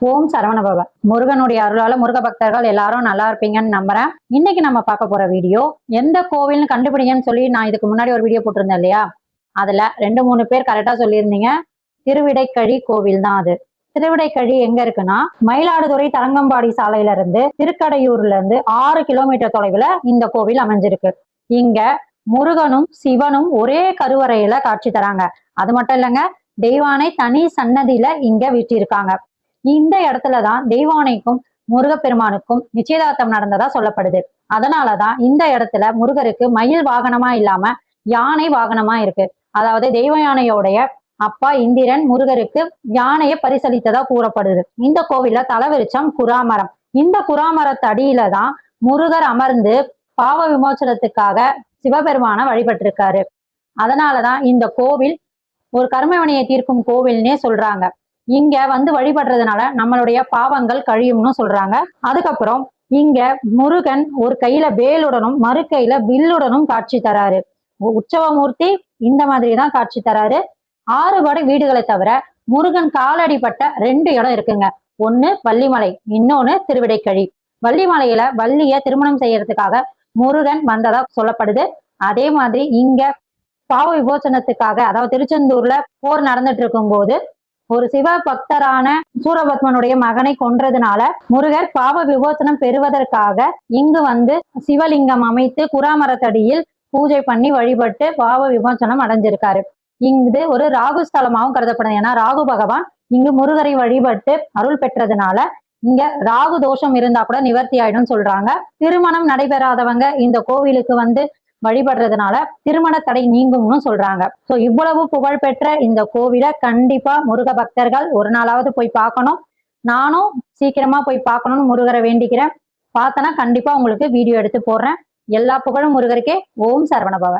ஓம் சரவணபவ. முருகனுடைய அருளால முருக பக்தர்கள் எல்லாரும் நல்லா இருப்பீங்கன்னு நம்புறேன். இன்னைக்கு நம்ம பார்க்க போற வீடியோ எந்த கோவில்னு கண்டுபிடிங்கன்னு சொல்லி நான் இதுக்கு முன்னாடி ஒரு வீடியோ போட்டிருந்தேன் இல்லையா? அதுல 2-3 பேர் கரெக்டா சொல்லியிருந்தீங்க. திருவிடைக்கழி கோவில் தான் அது. திருவிடைக்கழி எங்க இருக்குன்னா, மயிலாடுதுறை தரங்கம்பாடி சாலையில இருந்து திருக்கடையூர்ல இருந்து 6 கிலோமீட்டர் தொலைவுல இந்த கோவில் அமைஞ்சிருக்கு. இங்க முருகனும் சிவனும் ஒரே கருவறையில காட்சி தராங்க. அது மட்டும் இல்லைங்க, தெய்வானை தனி சன்னதியில இங்க வீட்டிருக்காங்க. இந்த இடத்துலதான் தெய்வானைக்கும் முருகப்பெருமானுக்கும் நிச்சயதார்த்தம் நடந்ததா சொல்லப்படுது. அதனாலதான் இந்த இடத்துல முருகருக்கு மயில் வாகனமா இல்லாம யானை வாகனமா இருக்கு. அதாவது தெய்வ யானையோடைய அப்பா இந்திரன் முருகருக்கு யானையை பரிசளித்ததா கூறப்படுது. இந்த கோவில்ல தலவிருச்சம் குராமரம். இந்த குராமரத்து அடியில தான் முருகர் அமர்ந்து பாவ விமோசனத்துக்காக சிவபெருமான வழிபட்டிருக்காரு. அதனாலதான் இந்த கோவில் ஒரு கர்மவினையை தீர்க்கும் கோவில்னே சொல்றாங்க. இங்க வந்து வழிபடுறதுனால நம்மளுடைய பாவங்கள் கழியும்னு சொல்றாங்க. அதுக்கப்புறம் இங்க முருகன் ஒரு கையில வேலுடனும் மறு கையில வில்லுடனும் காட்சி தராரு. உற்சவமூர்த்தி இந்த மாதிரிதான் காட்சி தராரு. 6 படை வீடுகளை தவிர முருகன் காலடிப்பட்ட 2 இடம் இருக்குங்க. ஒண்ணு வள்ளிமலை, இன்னொன்னு திருவிடைக்கழி. வள்ளிமலையில வள்ளிய திருமணம் செய்யறதுக்காக முருகன் வந்ததா சொல்லப்படுது. அதே மாதிரி இங்க பாவ விமோசனத்துக்காக, அதாவது திருச்செந்தூர்ல போர் நடந்துட்டு இருக்கும் போது ஒரு சிவ பக்தரான சூரபத்மனுடைய மகனை கொன்றதுனால முருகர் பாவ விமோசனம் பெறுவதற்காக இங்கு வந்து சிவலிங்கம் அமைத்து குராமரத்தடியில் பூஜை பண்ணி வழிபட்டு பாவ விமோசனம் அடைஞ்சிருக்காரு. இங்கு ஒரு ராகு ஸ்தலமாகவும் கருதப்படுது. ஏன்னா ராகு பகவான் இங்கு முருகரை வழிபட்டு அருள் பெற்றதுனால இங்க ராகு தோஷம் இருந்தா கூட நிவர்த்தி ஆயிடும் சொல்றாங்க. திருமணம் நடைபெறாதவங்க இந்த கோவிலுக்கு வந்து வழிபடுறதுனால திருமண தடை நீங்கும்னு சொல்றாங்க. சோ இவ்வளவு புகழ்பெற்ற இந்த கோவிலை கண்டிப்பா முருக பக்தர்கள் ஒரு நாளாவது போய் பார்க்கணும். நானும் சீக்கிரமா போய் பார்க்கணும்னு முருகரை வேண்டிக்கிறேன். பார்த்தனா கண்டிப்பா உங்களுக்கு வீடியோ எடுத்து போடுறேன். எல்லா புகழும் முருகருக்கே. ஓம் சரவணபவ.